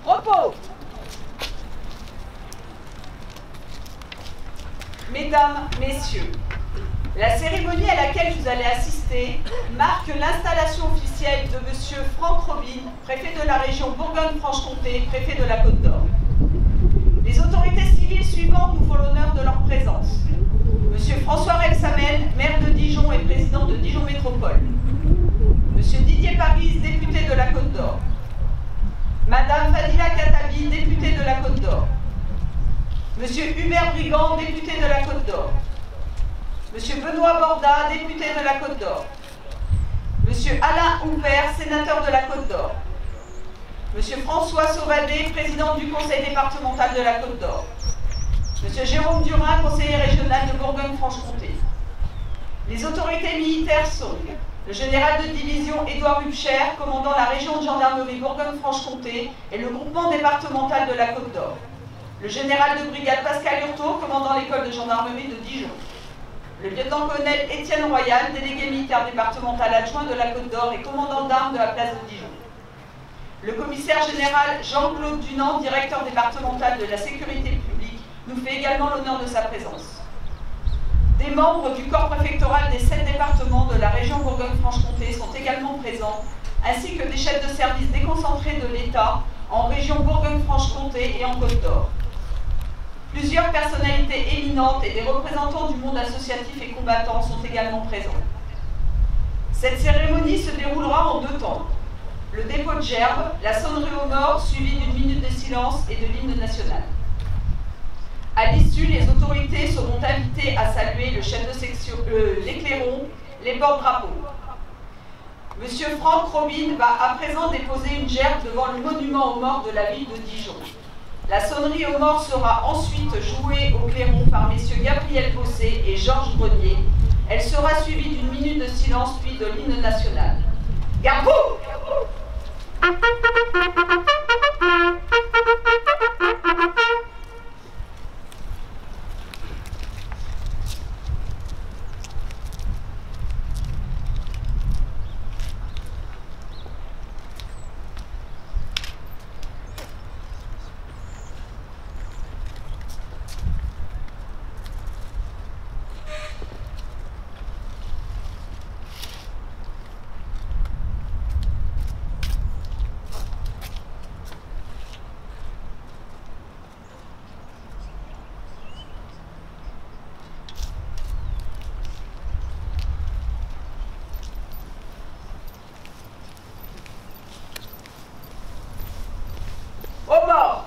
Repos. Mesdames, Messieurs, la cérémonie à laquelle vous allez assister marque l'installation officielle de M. Franck Robine, préfet de la région Bourgogne-Franche-Comté, préfet de la Côte d'Or. Les autorités civiles suivantes nous font l'honneur de leur présence. M. François Rebsamen, maire de Dijon et président de Dijon Métropole. M. Didier Paris, député de la Côte d'Or. Madame Fadila Katabi, députée de la Côte d'Or. Monsieur Hubert Brigand, député de la Côte d'Or. Monsieur Benoît Borda, député de la Côte d'Or. Monsieur Alain Houpert, sénateur de la Côte d'Or. Monsieur François Sauvadet, président du conseil départemental de la Côte d'Or. Monsieur Jérôme Durin, conseiller régional de Bourgogne-Franche-Comté. Les autorités militaires sont le général de division Édouard Hubcher, commandant la région de gendarmerie Bourgogne-Franche-Comté et le groupement départemental de la Côte d'Or. Le général de brigade Pascal Hurtaud, commandant l'école de gendarmerie de Dijon. Le lieutenant-colonel Étienne Royal, délégué militaire départemental adjoint de la Côte d'Or et commandant d'armes de la place de Dijon. Le commissaire général Jean-Claude Dunant, directeur départemental de la sécurité publique, nous fait également l'honneur de sa présence. Des membres du corps préfectoral des 7 départements de la région Bourgogne-Franche-Comté sont également présents, ainsi que des chefs de service déconcentrés de l'État en région Bourgogne-Franche-Comté et en Côte d'Or. Plusieurs personnalités éminentes et des représentants du monde associatif et combattant sont également présents. Cette cérémonie se déroulera en 2 temps. Le dépôt de gerbes, la sonnerie aux morts, suivie d'une minute de silence et de l'hymne national. À l'issue, les autorités seront invitées à saluer le chef de section, l'éclairon, les porte-drapeaux. Monsieur Franck Robine va à présent déposer une gerbe devant le monument aux morts de la ville de Dijon. La sonnerie aux morts sera ensuite jouée au clairon par messieurs Gabriel Bossé et Georges Grenier. Elle sera suivie d'une minute de silence puis de l'hymne national. Garde-vous! Aux morts.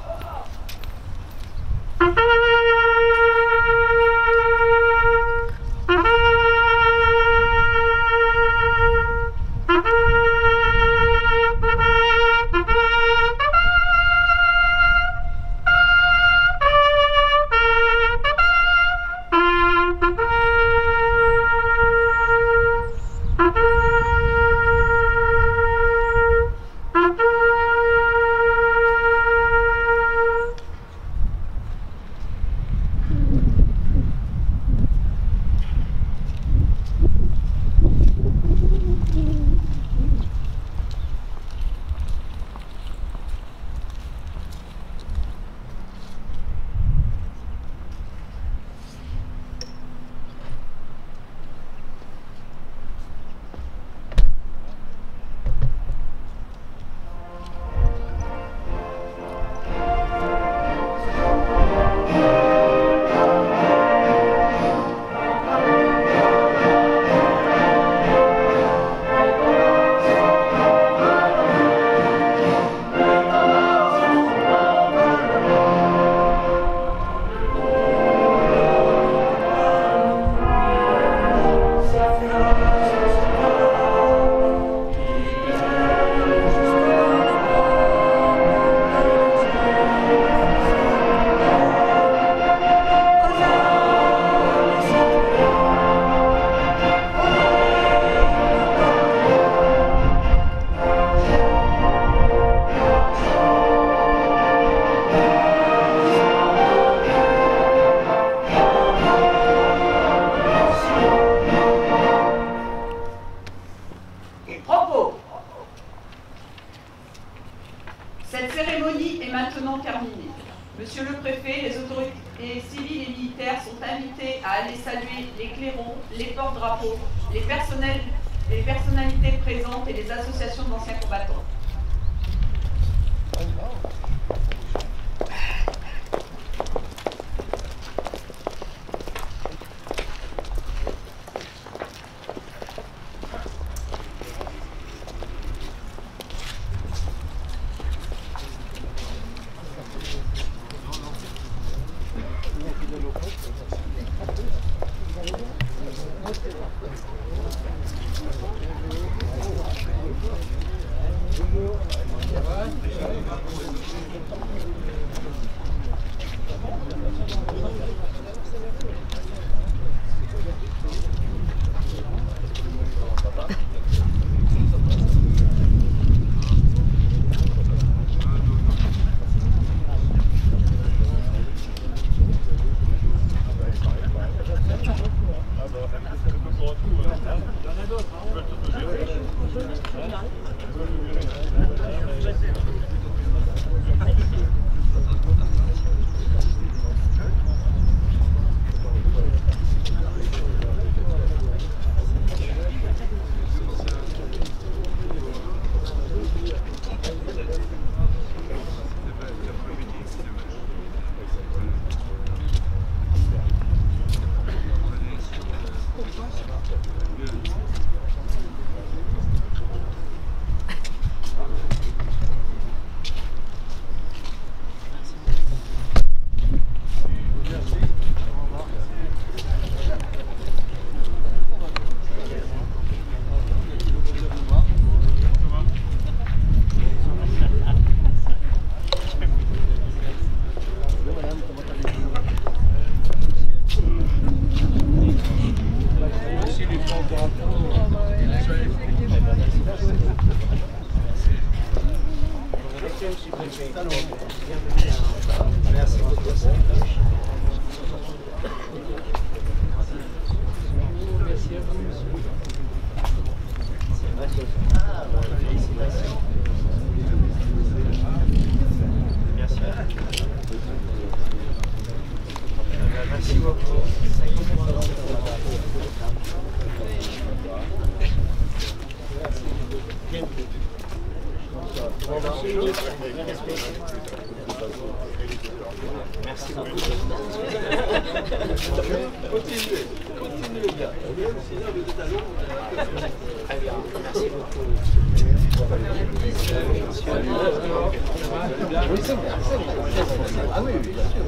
Cette cérémonie est maintenant terminée. Monsieur le préfet, les autorités civiles et militaires sont invités à aller saluer les clairons, les porte-drapeaux, les personnalités présentes et les associations d'anciens combattants. Merci beaucoup. Merci à vous, monsieur. Félicitations. Merci. Merci beaucoup. Merci beaucoup. Continuez les gars. Très bien, merci beaucoup. Ah oui, bien sûr.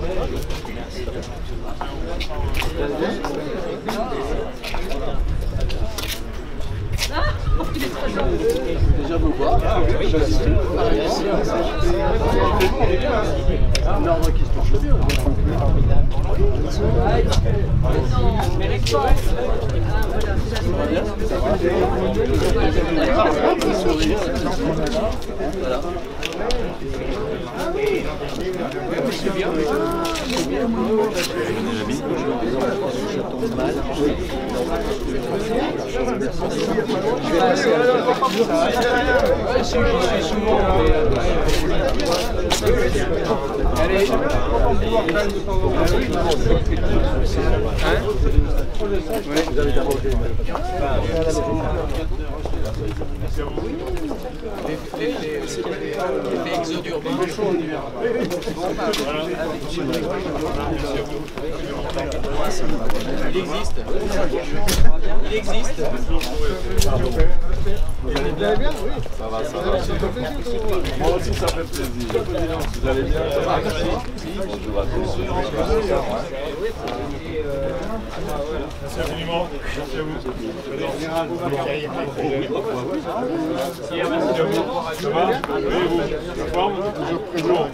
Déjà vous voir. Non, qui se touche bien. Voilà. C'est bien. Allez, vous avez d'abord merci à vous. L'effet exode-urbain. Il existe. Il existe. Vous allez bien? Oui. Ça va, ça va. Moi aussi, ça fait plaisir. Vous allez bien? Ça va, merci. Bonjour à tous. Merci infiniment. Merci à vous. Merci à vous. Ça va? Oui, vous? La forme? Toujours.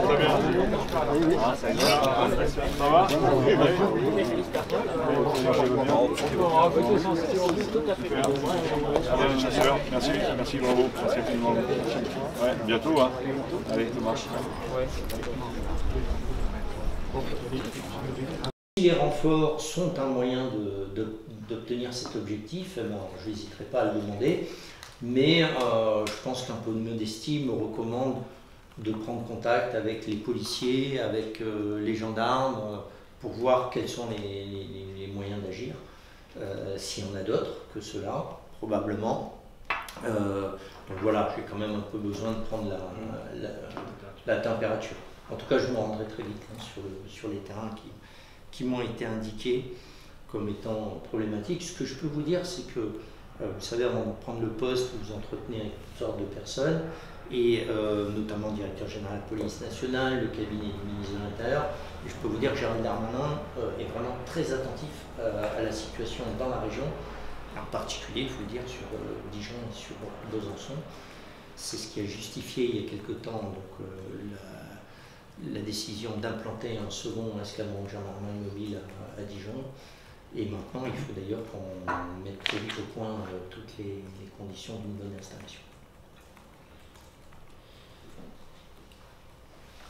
Très bien. Ça va? Merci, bravo. Merci infiniment. Ouais, bientôt, hein. Allez, ça marche. Si les renforts sont un moyen d'obtenir cet objectif, bon, je n'hésiterai pas à le demander. Mais je pense qu'un peu de modestie me recommande de prendre contact avec les policiers, avec les gendarmes, pour voir quels sont les moyens d'agir. S'il y en a d'autres que ceux-là, probablement. Donc voilà, j'ai quand même un peu besoin de prendre la température. En tout cas, je me rendrai très vite sur les terrains qui m'ont été indiqués comme étant problématiques. Ce que je peux vous dire, c'est que, vous savez, avant de prendre le poste, vous entretenez avec toutes sortes de personnes, et notamment le directeur général de la police nationale, le cabinet du ministre de l'Intérieur. Et je peux vous dire que Gérald Darmanin est vraiment très attentif à la situation dans la région, en particulier, il faut le dire, sur Dijon et sur Besançon. C'est ce qui a justifié il y a quelque temps donc, la décision d'implanter un second escadron de gendarmerie mobile à Dijon. Et maintenant, il faut d'ailleurs qu'on mette très vite au point toutes les conditions d'une bonne installation.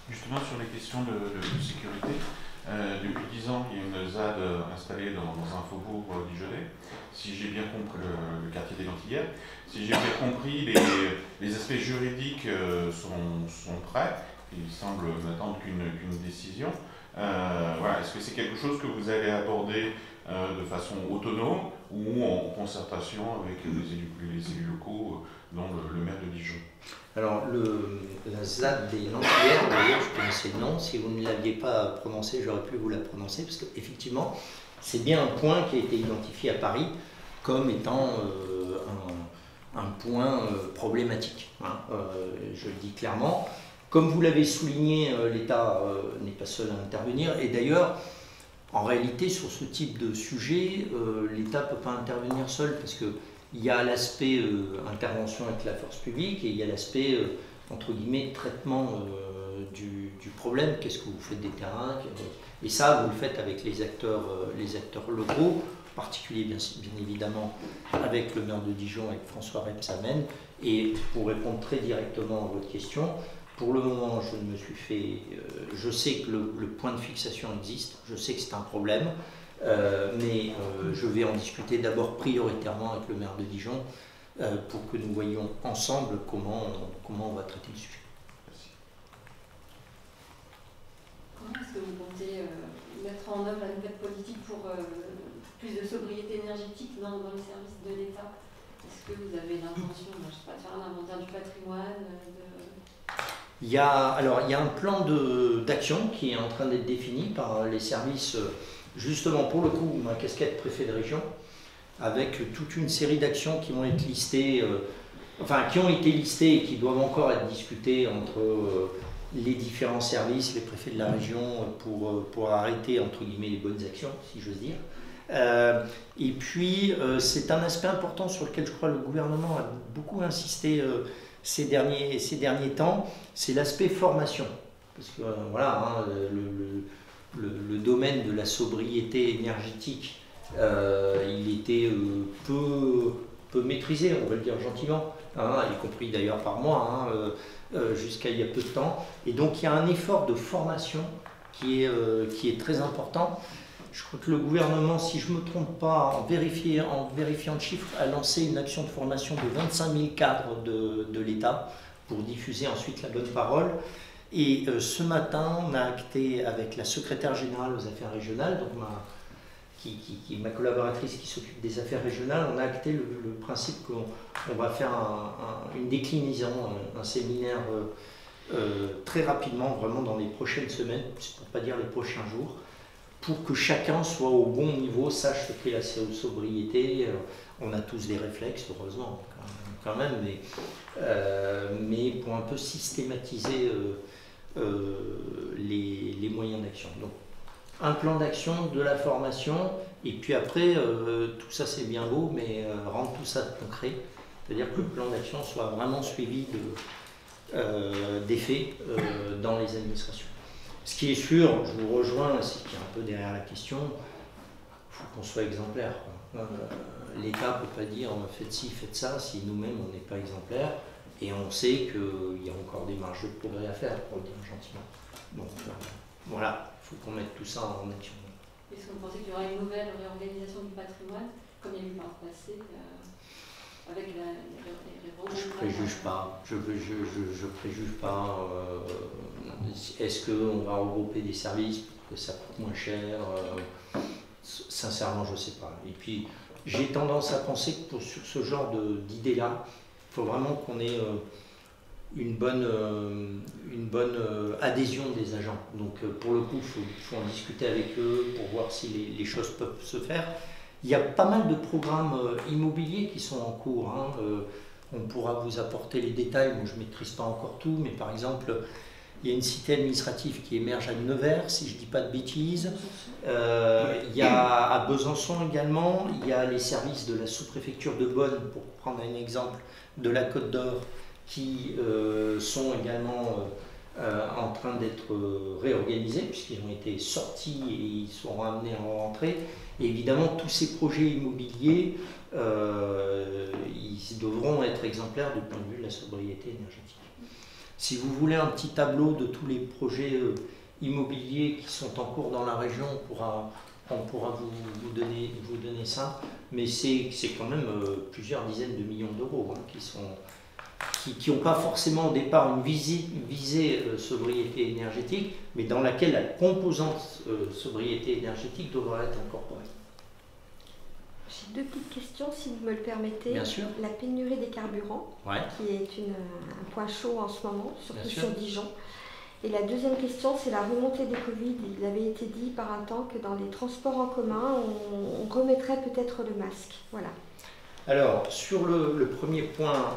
Justement, sur les questions de sécurité, depuis 10 ans, il y a une ZAD installée dans un faubourg dijonnais, si j'ai bien compris, le quartier des Lentillères. Si j'ai bien compris, les aspects juridiques sont prêts, il semble n'attendre qu'une décision. Voilà. Est-ce que c'est quelque chose que vous allez aborder de façon autonome ou en concertation avec les élus locaux, dont le maire de Dijon? Alors, la ZAD des Lentillères, d'ailleurs, je connaissais le nom. Si vous ne l'aviez pas prononcé, j'aurais pu vous la prononcer, parce qu'effectivement, c'est bien un point qui a été identifié à Paris comme étant un point problématique. Hein. Je le dis clairement. Comme vous l'avez souligné, l'État n'est pas seul à intervenir. Et d'ailleurs, en réalité, sur ce type de sujet, l'État ne peut pas intervenir seul, parce que il y a l'aspect intervention avec la force publique et il y a l'aspect, entre guillemets, traitement du problème. Qu'est-ce que vous faites des terrains? Et ça, vous le faites avec les acteurs locaux, en particulier bien évidemment avec le maire de Dijon, avec François Rebsamen. Et pour répondre très directement à votre question, pour le moment, je me suis fait... je sais que le point de fixation existe, je sais que c'est un problème. Mais je vais en discuter d'abord prioritairement avec le maire de Dijon pour que nous voyions ensemble comment on va traiter le sujet. Merci. Comment est-ce que vous comptez mettre en œuvre la nouvelle politique pour plus de sobriété énergétique dans les services de l'État? Est-ce que vous avez l'intention, je sais pas, de faire un inventaire du patrimoine Il y a un plan d'action qui est en train d'être défini par les services. Justement, pour le coup, ma casquette préfet de région, avec toute une série d'actions qui vont être listées, qui ont été listées et qui doivent encore être discutées entre les différents services, les préfets de la région, pour arrêter, entre guillemets, les bonnes actions, si j'ose dire. Et puis, c'est un aspect important sur lequel je crois le gouvernement a beaucoup insisté ces derniers temps, c'est l'aspect formation. Parce que, voilà, hein, le domaine de la sobriété énergétique, il était peu maîtrisé, on va le dire gentiment, hein, y compris d'ailleurs par moi, hein, jusqu'à il y a peu de temps. Et donc il y a un effort de formation qui est très important. Je crois que le gouvernement, si je ne me trompe pas, en vérifiant le chiffre, a lancé une action de formation de 25 000 cadres de l'État pour diffuser ensuite la bonne parole. Et ce matin, on a acté avec la secrétaire générale aux affaires régionales, donc ma collaboratrice qui s'occupe des affaires régionales, on a acté le principe qu'on va faire une déclinaison, un séminaire très rapidement, vraiment dans les prochaines semaines, pour ne pas dire les prochains jours, pour que chacun soit au bon niveau, sache ce qu'est la sobriété. On a tous des réflexes, heureusement, quand même, mais pour un peu systématiser les moyens d'action. Donc, un plan d'action, de la formation, et puis après, tout ça c'est bien beau, mais rendre tout ça concret, c'est-à-dire que le plan d'action soit vraiment suivi d'effets dans les administrations. Ce qui est sûr, je vous rejoins, c'est ce qui est un peu derrière la question, il faut qu'on soit exemplaire. L'État ne peut pas dire faites ci, faites ça, si nous-mêmes on n'est pas exemplaire, et on sait qu'il y a encore des marges de progrès à faire, pour le dire gentiment. Donc voilà, il faut qu'on mette tout ça en action. Est-ce que vous pensez qu'il y aura une nouvelle réorganisation du patrimoine, comme il y a eu par le passé avec les Je préjuge pas. Je préjuge pas. Est-ce qu'on va regrouper des services pour que ça coûte moins cher? Sincèrement, je ne sais pas. Et puis, j'ai tendance à penser que sur ce genre d'idée-là, il faut vraiment qu'on ait une bonne adhésion des agents. Donc, pour le coup, il faut en discuter avec eux pour voir si les choses peuvent se faire. Il y a pas mal de programmes immobiliers qui sont en cours. Hein. On pourra vous apporter les détails. Moi, je ne maîtrise pas encore tout, mais par exemple, il y a une cité administrative qui émerge à Nevers, si je ne dis pas de bêtises. Il y a à Besançon également, il y a les services de la sous-préfecture de Bonn, pour prendre un exemple, de la Côte d'Or, qui sont également en train d'être réorganisés, puisqu'ils ont été sortis et ils seront amenés à rentrer. Et évidemment, tous ces projets immobiliers, ils devront être exemplaires du point de vue de la sobriété énergétique. Si vous voulez un petit tableau de tous les projets immobiliers qui sont en cours dans la région, on pourra vous donner ça, mais c'est quand même plusieurs dizaines de millions d'euros hein, qui n'ont pas forcément au départ une visée sobriété énergétique, mais dans laquelle la composante sobriété énergétique devra être incorporée. J'ai deux petites questions, si vous me le permettez. Bien sûr. La pénurie des carburants, Ouais. qui est un point chaud en ce moment, surtout Bien sûr. sur Dijon. Et la deuxième question, c'est la remontée des Covid. Il avait été dit par un temps que dans les transports en commun, on remettrait peut-être le masque. Voilà. Alors, sur le premier point,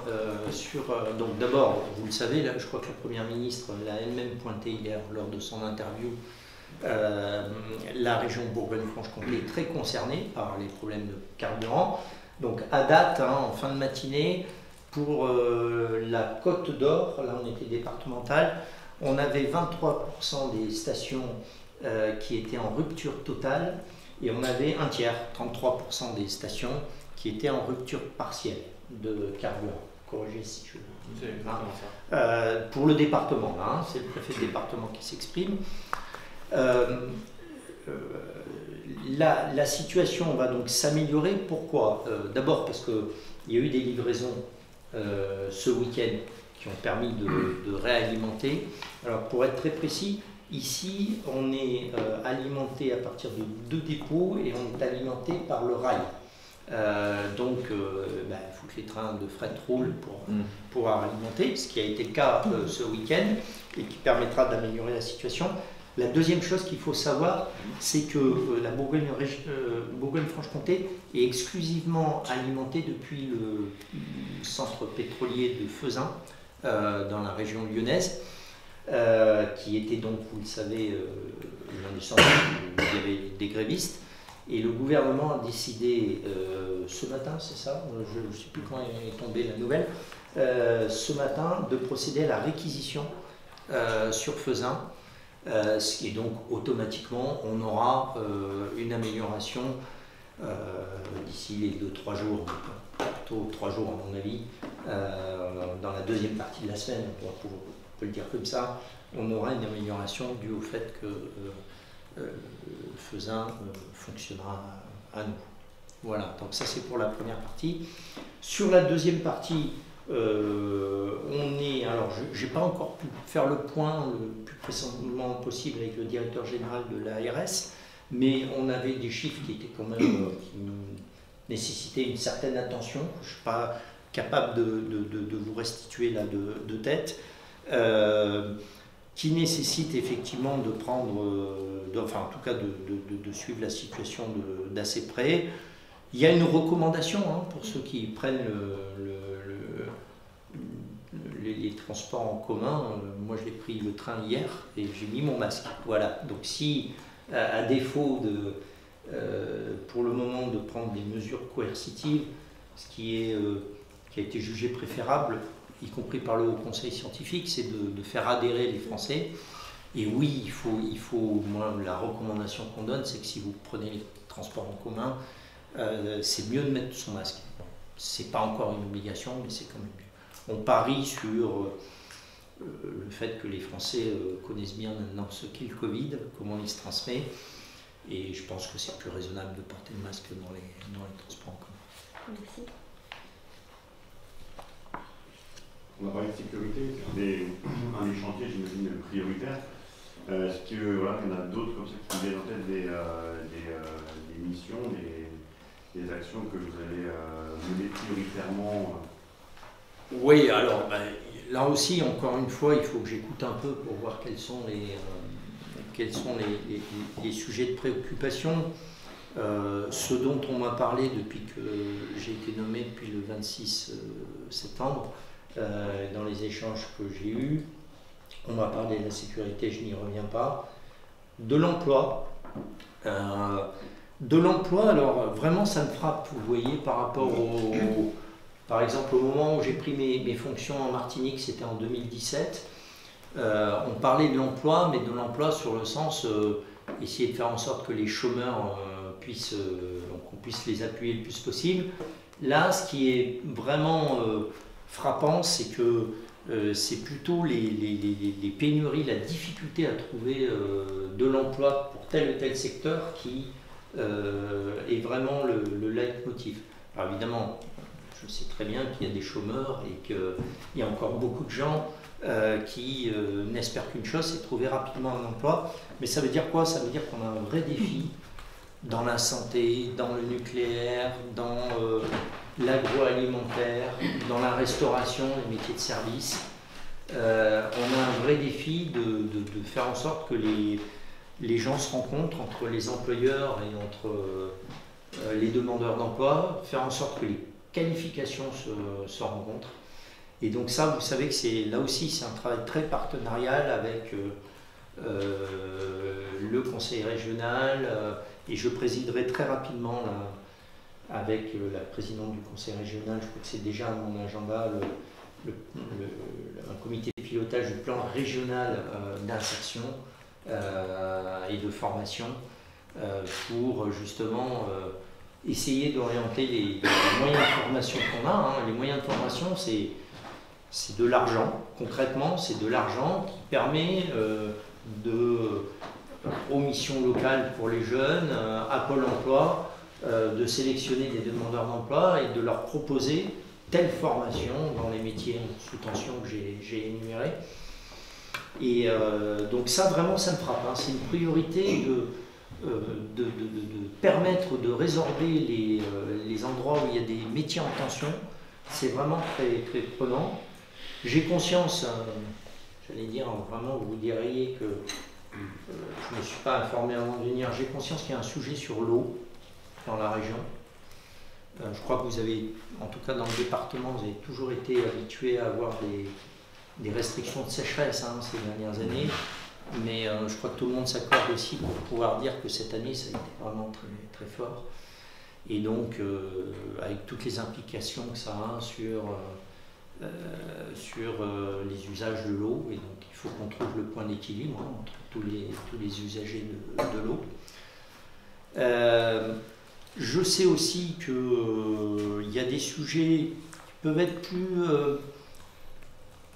donc d'abord, vous le savez, là, je crois que la Première ministre l'a elle-même pointé hier lors de son interview, la région Bourgogne-Franche-Comté est très concernée par les problèmes de carburant. Donc à date, hein, en fin de matinée, pour la Côte d'Or, là on était départemental, on avait 23% des stations qui étaient en rupture totale et on avait un tiers, 33% des stations qui étaient en rupture partielle de carburant. Corrigez si je veux. Pour le département, là, hein, c'est le préfet de département qui s'exprime. La situation va donc s'améliorer. Pourquoi? D'abord parce qu'il y a eu des livraisons ce week-end qui ont permis de réalimenter. Alors pour être très précis, ici on est alimenté à partir de 2 dépôts et on est alimenté par le rail. Donc il faut que les trains de fret roulent pour pouvoir alimenter, ce qui a été le cas ce week-end et qui permettra d'améliorer la situation. La deuxième chose qu'il faut savoir, c'est que la Bourgogne-Franche-Comté est exclusivement alimentée depuis le centre pétrolier de Fezin, dans la région lyonnaise, qui était donc, vous le savez, l'un des centres où il y avait des grévistes. Et le gouvernement a décidé ce matin, c'est ça, je ne sais plus quand est tombée la nouvelle, ce matin de procéder à la réquisition sur Fezin. Ce qui est donc automatiquement, on aura une amélioration d'ici les 2-3 jours, plutôt 3 jours à mon avis, dans la deuxième partie de la semaine, on peut le dire comme ça, on aura une amélioration due au fait que Fezin fonctionnera à nous. Voilà, donc ça c'est pour la première partie. Sur la deuxième partie, alors je n'ai pas encore pu faire le point le plus précisément possible avec le directeur général de l'ARS, mais on avait des chiffres qui étaient quand même qui nécessitaient une certaine attention. Je ne suis pas capable de vous restituer là de tête, qui nécessite effectivement de prendre, en tout cas de suivre la situation d'assez près. Il y a une recommandation hein, pour ceux qui prennent les transports en commun. Moi, j'ai pris le train hier et j'ai mis mon masque. Voilà. Donc, si à défaut pour le moment de prendre des mesures coercitives, ce qui a été jugé préférable, y compris par le Haut Conseil scientifique, c'est de faire adhérer les Français. Et oui, moi, la recommandation qu'on donne, c'est que si vous prenez les transports en commun, c'est mieux de mettre son masque. Bon, c'est pas encore une obligation, mais c'est quand même mieux. On parie sur le fait que les Français connaissent bien maintenant ce qu'est le Covid, comment il se transmet, et je pense que c'est plus raisonnable de porter le masque dans les transports en commun. Merci. on a parlé de sécurité, c'est un des chantiers, j'imagine, prioritaires. Est-ce que voilà, il y en a d'autres comme ça qui viennent en tête des missions, des actions que vous allez mener prioritairement? Oui, alors là aussi, encore une fois, il faut que j'écoute un peu pour voir quels sont les sujets de préoccupation. Ce dont on m'a parlé depuis que j'ai été nommé depuis le 26 septembre, dans les échanges que j'ai eus, on m'a parlé de la sécurité, je n'y reviens pas. De l'emploi. Alors vraiment ça me frappe, vous voyez, par rapport par exemple au moment où j'ai pris mes fonctions en Martinique, c'était en 2017, on parlait de l'emploi, mais de l'emploi sur le sens, essayer de faire en sorte que les chômeurs qu'on puisse les appuyer le plus possible. Là, ce qui est vraiment frappant, c'est que c'est plutôt les pénuries, la difficulté à trouver de l'emploi pour tel ou tel secteur qui est vraiment le leitmotiv. Alors évidemment, je sais très bien qu'il y a des chômeurs et qu'il y a encore beaucoup de gens qui n'espèrent qu'une chose, c'est trouver rapidement un emploi. Mais ça veut dire quoi? Ça veut dire qu'on a un vrai défi dans la santé, dans le nucléaire, dans l'agroalimentaire, dans la restauration, les métiers de service. On a un vrai défi de faire en sorte que les gens se rencontrent entre les employeurs et entre les demandeurs d'emploi, faire en sorte que les qualifications se rencontrent. Et donc ça, vous savez que là aussi, c'est un travail très partenarial avec le conseil régional, et je présiderai très rapidement avec la présidente du conseil régional, je crois que c'est déjà à mon agenda, un comité de pilotage du plan régional d'insertion et de formation pour justement essayer d'orienter les moyens de formation qu'on a. Les moyens de formation, c'est de l'argent. Concrètement, c'est de l'argent qui permet aux missions locales pour les jeunes, à Pôle emploi, de sélectionner des demandeurs d'emploi et de leur proposer telle formation dans les métiers sous tension que j'ai énumérés. Et donc ça, vraiment, ça me frappe. C'est une priorité de permettre de résorber les endroits où il y a des métiers en tension. C'est vraiment très, très prenant. J'ai conscience, j'allais dire, vraiment, vous diriez que je ne me suis pas informé avant de venir, j'ai conscience qu'il y a un sujet sur l'eau dans la région. Je crois que vous avez, en tout cas dans le département, vous avez toujours été habitué à avoir des restrictions de sécheresse ces dernières années, mais je crois que tout le monde s'accorde aussi pour pouvoir dire que cette année, ça a été vraiment très, très fort. Et donc, avec toutes les implications que ça a sur les usages de l'eau, et donc il faut qu'on trouve le point d'équilibre entre tous les usagers de l'eau. Je sais aussi qu'il y a des sujets qui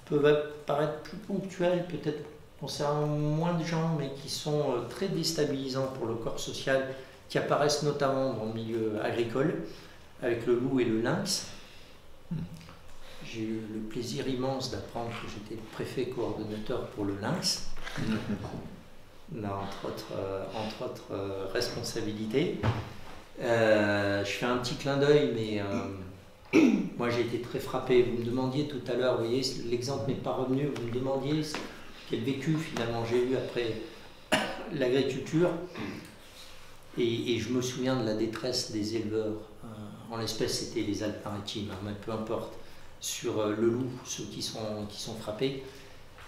peuvent paraître plus ponctuels, peut-être concernant moins de gens, mais qui sont très déstabilisants pour le corps social, qui apparaissent notamment dans le milieu agricole, avec le loup et le lynx. J'ai eu le plaisir immense d'apprendre que j'étais préfet coordonnateur pour le lynx, entre autres responsabilités. Je fais un petit clin d'œil, mais moi j'ai été très frappé. Vous me demandiez tout à l'heure, vous voyez, l'exemple n'est pas revenu, vous me demandiez quel vécu finalement j'ai eu après l'agriculture. Et je me souviens de la détresse des éleveurs. En l'espèce, c'était les Alpes-Maritimes, mais peu importe. Sur le loup, ceux qui sont frappés.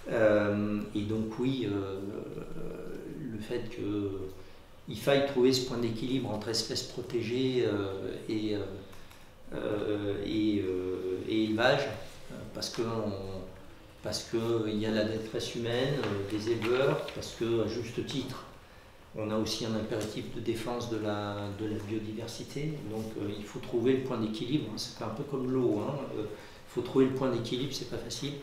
Et donc oui, le fait qu'il faille trouver ce point d'équilibre entre espèces protégées et élevage, parce qu'il y a la détresse humaine des éleveurs, parce qu'à juste titre, on a aussi un impératif de défense de la biodiversité. Donc il faut trouver le point d'équilibre. C'est un peu comme l'eau. Il faut trouver le point d'équilibre, c'est pas facile.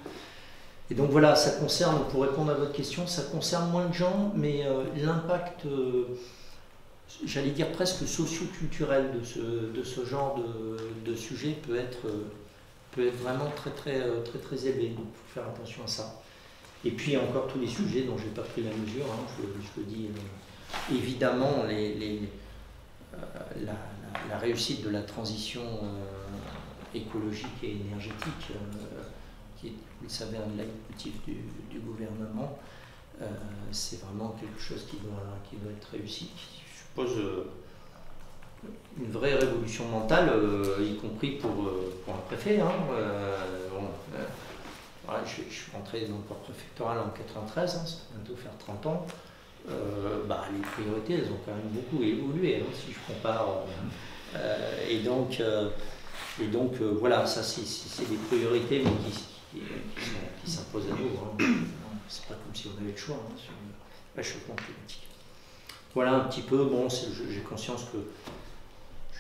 Et donc voilà, ça concerne, pour répondre à votre question, ça concerne moins de gens, mais l'impact, j'allais dire presque socio-culturel de ce genre de sujet peut être peut être vraiment très élevé. Donc il faut faire attention à ça. Et puis encore tous les sujets dont je n'ai pas pris la mesure, hein, je le dis, évidemment la réussite de la transition écologique et énergétique, qui est, vous le savez, un leitmotiv du gouvernement, c'est vraiment quelque chose qui doit être réussi, qui suppose une vraie révolution mentale, y compris pour un préfet. Hein, voilà, je suis rentré dans le corps préfectoral en 93, hein, ça va bientôt faire 30 ans. Les priorités, elles ont quand même beaucoup évolué, hein, si je compare. Et donc voilà, ça c'est des priorités mais qui s'imposent à nous. Hein. C'est pas comme si on avait le choix hein, sur le réchauffement climatique. Voilà un petit peu, bon, j'ai conscience que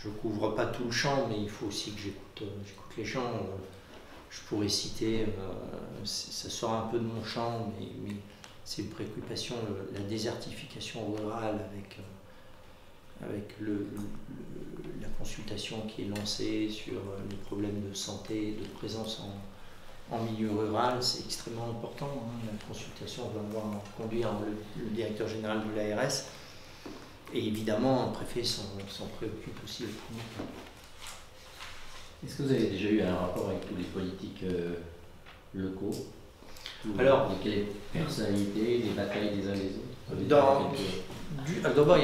je ne couvre pas tout le champ, mais il faut aussi que j'écoute les gens. Je pourrais citer, ça sort un peu de mon champ, mais c'est une préoccupation, la désertification rurale avec la consultation qui est lancée sur les problèmes de santé, de présence en milieu rural, c'est extrêmement important. Hein. La consultation va conduire le directeur général de l'ARS. Et évidemment, un préfet s'en préoccupe aussi au premier plan. Est-ce que vous avez déjà eu un rapport avec tous les politiques locaux? Alors, quelles personnalités, les batailles des uns des autres? D'abord,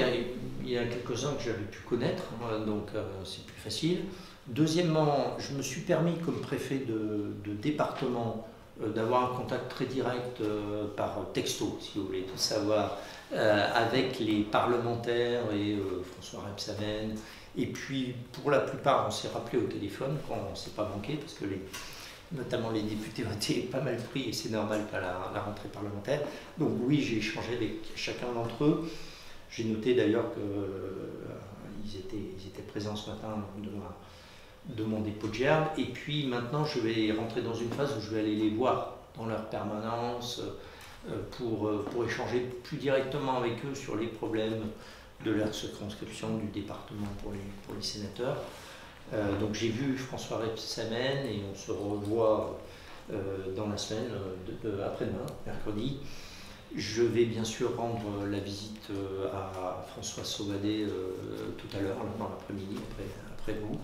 il y a quelques-uns que j'avais pu connaître, donc c'est plus facile. Deuxièmement, je me suis permis comme préfet de département d'avoir un contact très direct par texto, si vous voulez tout savoir, avec les parlementaires et François Rebsamen. Et puis, pour la plupart, on s'est rappelé au téléphone quand on ne s'est pas manqué, parce que notamment les députés ont été pas mal pris, et c'est normal qu'à la rentrée parlementaire. Donc oui, j'ai échangé avec chacun d'entre eux. J'ai noté d'ailleurs qu'ils étaient présents ce matin de mon dépôt de gerbe. Et puis maintenant, je vais rentrer dans une phase où je vais aller les voir dans leur permanence pour échanger plus directement avec eux sur les problèmes de leur circonscription du département pour les sénateurs. Donc j'ai vu François Rebsamen et on se revoit dans la semaine après-demain, mercredi. Je vais bien sûr rendre la visite à François Sauvadet tout à l'heure, dans l'après-midi, après vous.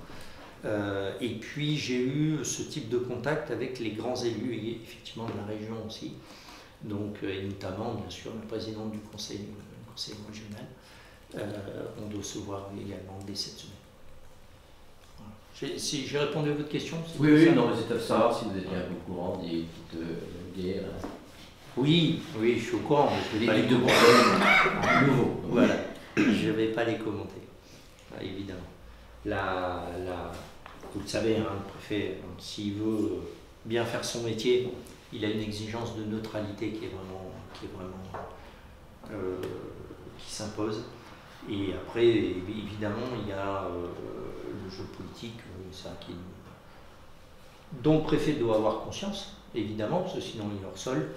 Et puis j'ai eu ce type de contact avec les grands élus, et effectivement de la région aussi, donc, et notamment bien sûr le président du conseil régional. On doit se voir également dès cette semaine. Voilà. Si j'ai répondu à votre question. Oui, non, mais c'est à savoir si vous étiez un peu au courant des petites guerres. Oui, je suis au courant, mais je ne vais pas les commenter. Nouveau. Voilà, je ne vais pas les commenter, évidemment. Vous le savez, hein, le préfet, s'il veut bien faire son métier, il a une exigence de neutralité qui s'impose. Et après, évidemment, il y a le jeu politique, dont le préfet doit avoir conscience, évidemment, parce que sinon il est hors sol,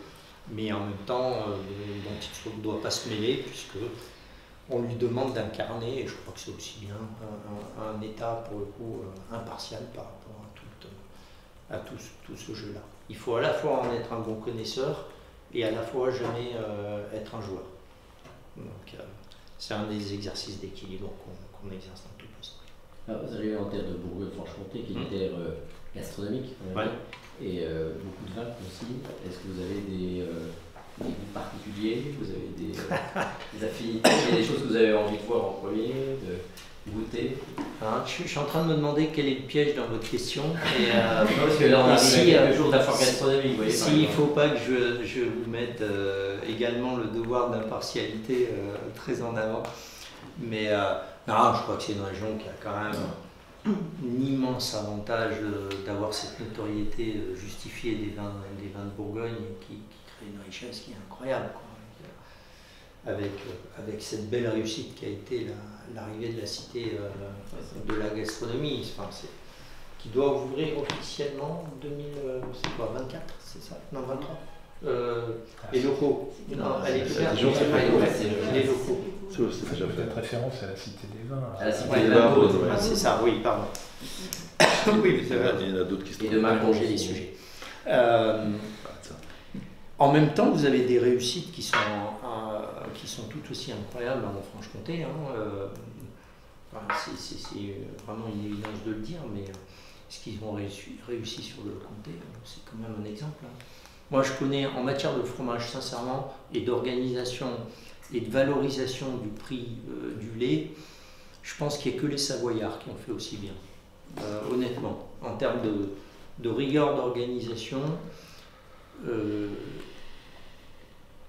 mais en même temps, dont il ne doit pas se mêler, puisqu'on lui demande d'incarner, et je crois que c'est aussi bien, un État, pour le coup, impartial par rapport à tout ce jeu-là. Il faut à la fois en être un bon connaisseur, et à la fois jamais être un joueur. Donc, c'est un des exercices d'équilibre qu'on exerce dans tout poste. Alors, vous arrivez en terre de Bourgogne-Franche-Comté, qui est une terre gastronomique, ouais. Et beaucoup de vin aussi. Est-ce que vous avez des goûts particuliers? Vous avez des affinités? Il y a des choses que vous avez envie de voir en premier, de goûter? Je suis en train de me demander quel est le piège dans votre question. Et, parce que là, on a quelques jours d'affaires gastronomiques. S'il ne faut pas que je vous mette également le devoir d'impartialité très en avant. Mais non, je crois que c'est une région qui a quand même un immense avantage d'avoir cette notoriété justifiée des vins de Bourgogne qui crée une richesse qui est incroyable, quoi. Avec cette belle réussite qui a été l'arrivée de la cité de la gastronomie, qui doit ouvrir officiellement en 2024, c'est ça? Non, 23. Les locaux. Non, elle est ouverte. Les locaux. C'est peut-être référence à la Cité des Vins. À la Cité des Vins. C'est ça, oui, pardon. Oui, il y en a d'autres qui se Et de Macron, j'ai des sujets. En même temps, vous avez des réussites qui sont tout aussi incroyables en Franche-Comté. C'est vraiment une évidence de le dire, mais ce qu'ils ont réussi sur le comté, c'est quand même un exemple. Moi, je connais en matière de fromage, sincèrement, et d'organisation et de valorisation du prix du lait, je pense qu'il n'y a que les Savoyards qui ont fait aussi bien. Honnêtement, en termes de rigueur d'organisation,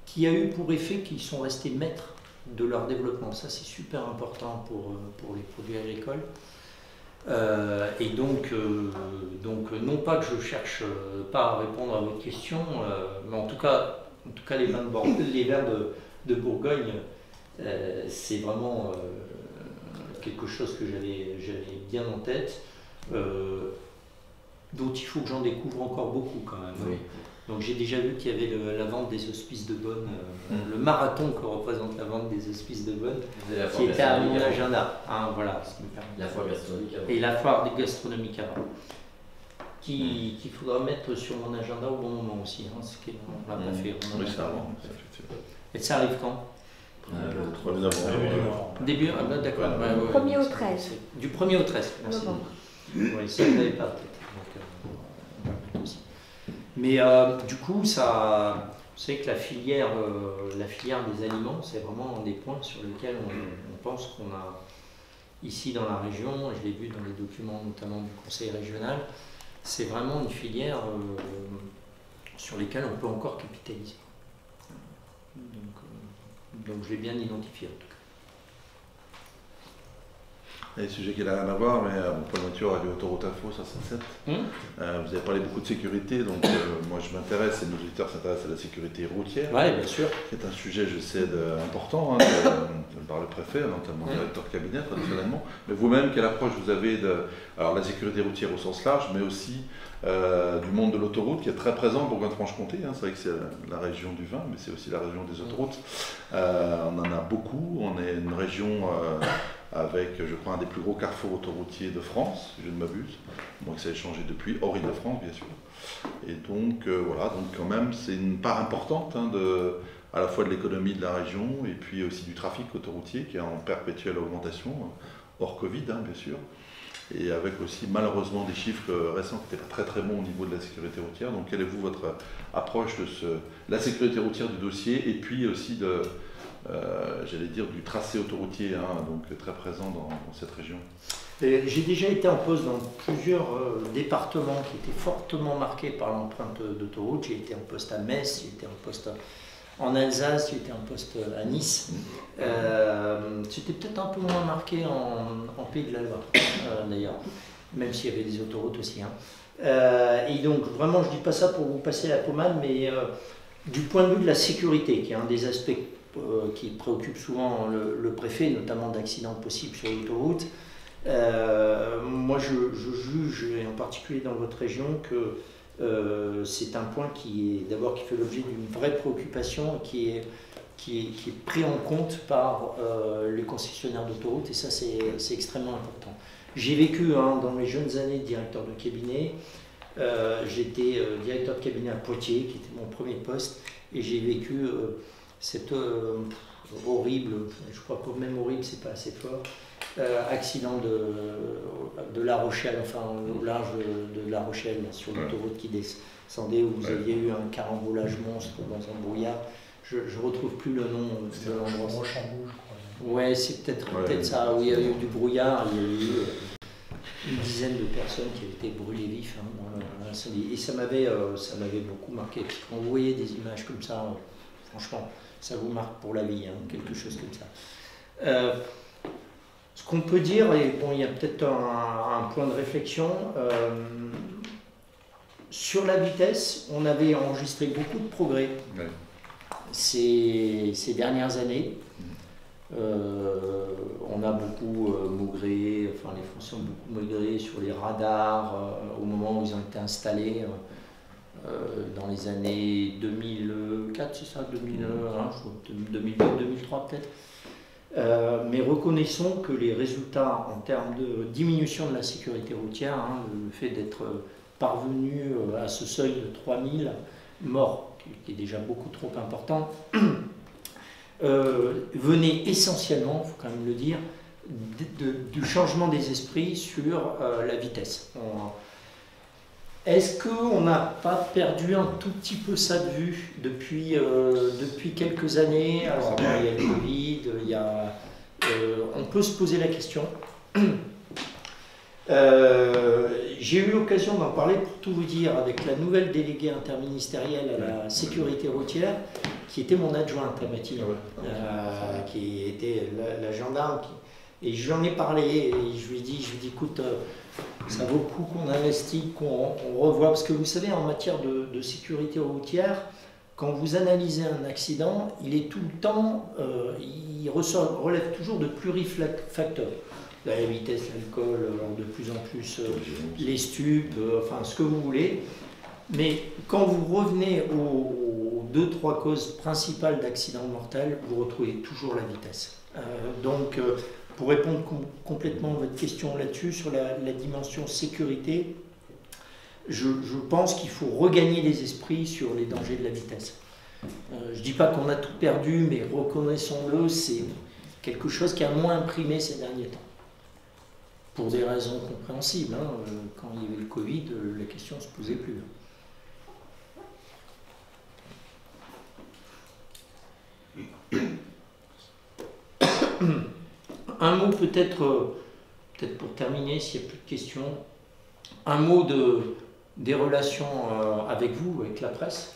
qui a eu pour effet qu'ils sont restés maîtres de leur développement. Ça, c'est super important pour les produits agricoles. Et donc, non pas que je cherche pas à répondre à votre question, mais en tout cas les vins de Bourgogne, c'est vraiment quelque chose que j'avais bien en tête. D'autres, il faut que j'en découvre encore beaucoup quand même. Oui. Donc j'ai déjà vu qu'il y avait la vente des hospices de Beaune, le marathon que représente la vente des hospices de Beaune, qui était à mon agenda. Voilà, ce qui me permet. La foire gastronomique avant. Et la foire des gastronomiques avant. Qu'il faudra mettre sur mon agenda au bon moment aussi, ce qu'on n'a pas fait. Oui, c'est avant, effectivement. Et ça arrive quand? Le 3 novembre. Début, d'accord. Du 1er au 13. Du 1er au 13, merci. Oui, ça ne l'avait pas peut-être. Aussi. Mais du coup, ça, vous savez que la filière des aliments, c'est vraiment un des points sur lesquels on pense qu'on a ici dans la région, et je l'ai vu dans les documents notamment du Conseil régional, c'est vraiment une filière sur lesquelles on peut encore capitaliser. Donc je l'ai bien identifié en tout cas. Il y a des sujets qui n'ont rien à voir, mais Paul Mathieu, Radio Autoroute Info 507. Vous avez parlé beaucoup de sécurité, donc moi je m'intéresse, et nos auditeurs s'intéressent à la sécurité routière. Oui, bien sûr. C'est un sujet, je sais, important, par le préfet, notamment le directeur de cabinet traditionnellement. Mais vous-même, quelle approche vous avez de la sécurité routière au sens large, mais aussi du monde de l'autoroute qui est très présent en Bourgogne-Franche-Comté. C'est vrai que c'est la région du vin, mais c'est aussi la région des autoroutes. On en a beaucoup. On est une région avec, je crois, un des plus gros carrefours autoroutiers de France, si je ne m'abuse. Donc ça a changé depuis, hors Île-de-France, bien sûr. Et donc, voilà, donc quand même, c'est une part importante à la fois de l'économie de la région et puis aussi du trafic autoroutier qui est en perpétuelle augmentation, hors Covid, bien sûr. Et avec aussi malheureusement des chiffres récents qui n'étaient pas très très bons au niveau de la sécurité routière. Donc quelle est votre approche de la sécurité routière du dossier et puis aussi j'allais dire du tracé autoroutier, donc très présent dans cette région? J'ai déjà été en poste dans plusieurs départements qui étaient fortement marqués par l'empreinte d'autoroute. J'ai été en poste à Metz, j'ai été en poste en Alsace, j'ai été en poste à Nice. C'était peut-être un peu moins marqué en Pays de la Loire, d'ailleurs, même s'il y avait des autoroutes aussi. Et donc, vraiment, je ne dis pas ça pour vous passer la pommade, mais du point de vue de la sécurité, qui est un des aspects qui préoccupe souvent le préfet, notamment d'accidents possibles sur l'autoroute, moi, je juge, et en particulier dans votre région, que c'est un point qui fait l'objet d'une vraie préoccupation qui est pris en compte par les concessionnaires d'autoroutes, et ça c'est extrêmement important. J'ai vécu dans mes jeunes années de directeur de cabinet, j'étais directeur de cabinet à Poitiers, qui était mon premier poste, et j'ai vécu cette horrible, je crois que même horrible c'est pas assez fort, accident de La Rochelle, enfin au large de La Rochelle, sur l'autoroute qui descendait, où vous aviez eu un carambolage monstre dans un brouillard. Je ne retrouve plus le nom de l'endroit. Rochambeau, je crois. Ouais, c'est peut-être ça, où il y a eu du brouillard, il y a eu une dizaine de personnes qui avaient été brûlées vifs dans l'incendie. Et ça m'avait beaucoup marqué. Puis quand vous voyez des images comme ça, franchement, ça vous marque pour la vie, quelque chose comme ça. Ce qu'on peut dire, et bon, il y a peut-être un point de réflexion, sur la vitesse, on avait enregistré beaucoup de progrès ces dernières années. On a beaucoup maugré, enfin les Français ont beaucoup maugré sur les radars au moment où ils ont été installés dans les années 2004, c'est ça, 2001, 2002, 2003 peut-être. Mais reconnaissons que les résultats en termes de diminution de la sécurité routière, hein, le fait d'être parvenu à ce seuil de 3000 morts, qui est déjà beaucoup trop important, venait essentiellement, il faut quand même le dire, du changement des esprits sur la vitesse. Est-ce qu'on n'a pas perdu un tout petit peu ça de vue depuis quelques années? Alors, il y a le Covid, on peut se poser la question. J'ai eu l'occasion d'en parler, pour tout vous dire, avec la nouvelle déléguée interministérielle à la sécurité routière, qui était mon adjointe à Matignon, qui était la gendarme. Et je lui en ai parlé, et je lui ai dit, écoute, ça vaut le coup qu'on investisse, qu'on revoie, parce que vous savez, en matière de sécurité routière, quand vous analysez un accident, il est tout le temps, il relève toujours de plurifacteurs. La vitesse, l'alcool, de plus en plus les stupes, enfin ce que vous voulez. Mais quand vous revenez aux 2-3 causes principales d'accidents mortels, vous retrouvez toujours la vitesse. Donc, pour répondre complètement à votre question là-dessus, sur la dimension sécurité, je pense qu'il faut regagner les esprits sur les dangers de la vitesse. Je ne dis pas qu'on a tout perdu, mais reconnaissons-le, c'est quelque chose qui a moins imprimé ces derniers temps. Pour des raisons compréhensibles. Hein. Quand il y avait le Covid, la question ne se posait plus. Un mot peut-être pour terminer, s'il n'y a plus de questions, un mot des relations avec vous, avec la presse.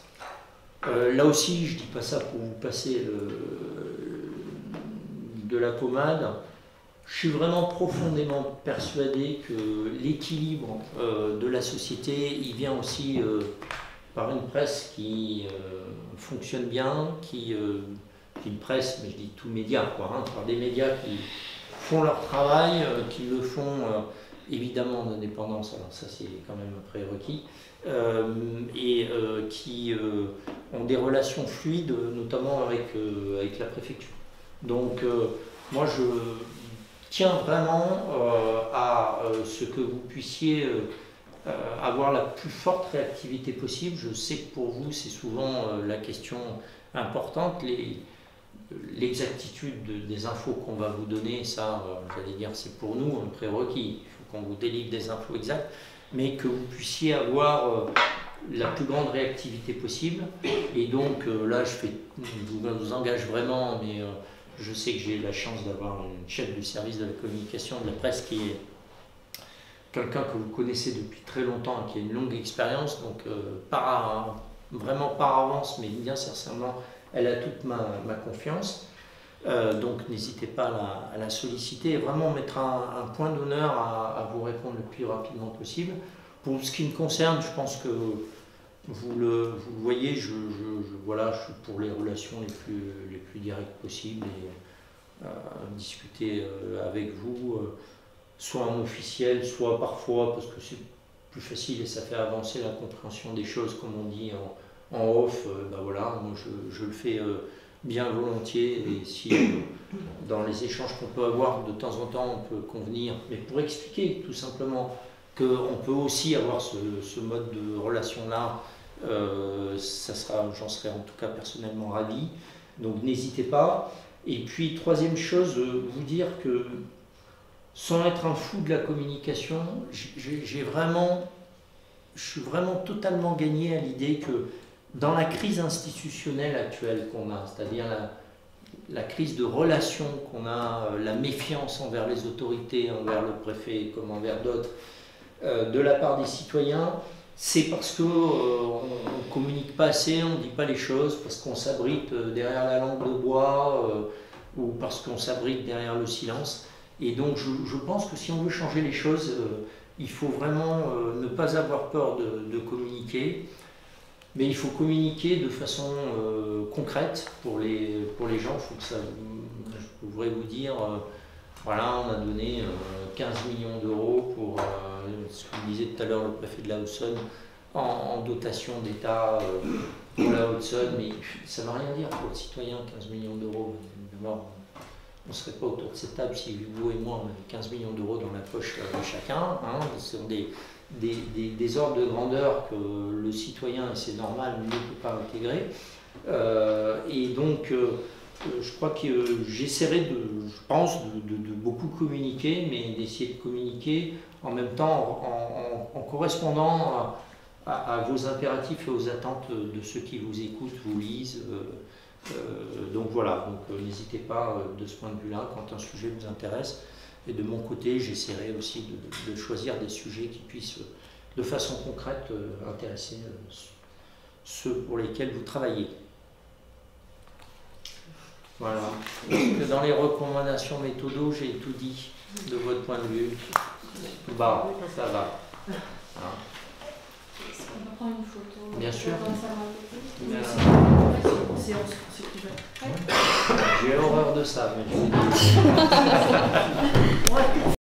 Là aussi, je ne dis pas ça pour vous passer de la pommade. Je suis vraiment profondément persuadé que l'équilibre de la société, il vient aussi par une presse qui fonctionne bien, une presse, mais je dis tous médias, quoi, hein, par des médias qui font leur travail, qui le font évidemment en indépendance, alors ça c'est quand même un prérequis, et qui ont des relations fluides, notamment avec la préfecture. Donc moi je tiens vraiment à ce que vous puissiez avoir la plus forte réactivité possible. Je sais que pour vous c'est souvent la question importante, l'exactitude des infos qu'on va vous donner, ça j'allais dire c'est pour nous un prérequis, il faut qu'on vous délivre des infos exactes, mais que vous puissiez avoir la plus grande réactivité possible. Et donc là je vous engage vraiment, mais je sais que j'ai la chance d'avoir une chef du service de la communication de la presse qui est quelqu'un que vous connaissez depuis très longtemps, qui a une longue expérience, donc vraiment par avance, mais bien sincèrement, elle a toute ma confiance. Donc n'hésitez pas à la solliciter et vraiment mettre un point d'honneur à vous répondre le plus rapidement possible. Pour ce qui me concerne, je pense que vous le voyez, je suis pour les relations les plus directes possibles et discuter avec vous, soit en officiel, soit parfois, parce que c'est plus facile et ça fait avancer la compréhension des choses, comme on dit en off, voilà, moi je le fais bien volontiers, et si dans les échanges qu'on peut avoir de temps en temps on peut convenir, mais pour expliquer tout simplement qu'on peut aussi avoir ce mode de relation-là, j'en serais en tout cas personnellement ravi, donc n'hésitez pas. Et puis troisième chose, vous dire que sans être un fou de la communication, je suis vraiment totalement gagné à l'idée que dans la crise institutionnelle actuelle qu'on a, c'est-à-dire la crise de relations qu'on a, la méfiance envers les autorités, envers le préfet comme envers d'autres, de la part des citoyens, c'est parce qu'on ne communique pas assez, on ne dit pas les choses, parce qu'on s'abrite derrière la langue de bois ou parce qu'on s'abrite derrière le silence. Et donc je pense que si on veut changer les choses, il faut vraiment ne pas avoir peur de communiquer, mais il faut communiquer de façon concrète pour les gens. Il faut que ça, je pourrais vous dire, voilà, on a donné 15 millions d'euros pour, ce que vous disiez tout à l'heure, le préfet de la Haute-Saône, en dotation d'État pour la Haute-Saône, mais ça ne veut rien dire pour le citoyen, 15 millions d'euros. D'abord, on ne serait pas autour de cette table si vous et moi, on avait 15 millions d'euros dans la poche chacun. Hein. Ce sont des ordres de grandeur que le citoyen, et c'est normal, ne peut pas intégrer. Et donc, je crois que j'essaierai, je pense, de beaucoup communiquer, mais d'essayer de communiquer en même temps en correspondant à vos impératifs et aux attentes de ceux qui vous écoutent, vous lisent. Donc voilà, n'hésitez pas de ce point de vue-là quand un sujet vous intéresse. Et de mon côté, j'essaierai aussi de choisir des sujets qui puissent de façon concrète intéresser ceux pour lesquels vous travaillez. Voilà. Dans les recommandations méthodo, j'ai tout dit de votre point de vue. Bah, ça va. Hein. On peut prendre une photo. Bien sûr. Séance, J'ai horreur de ça, mais je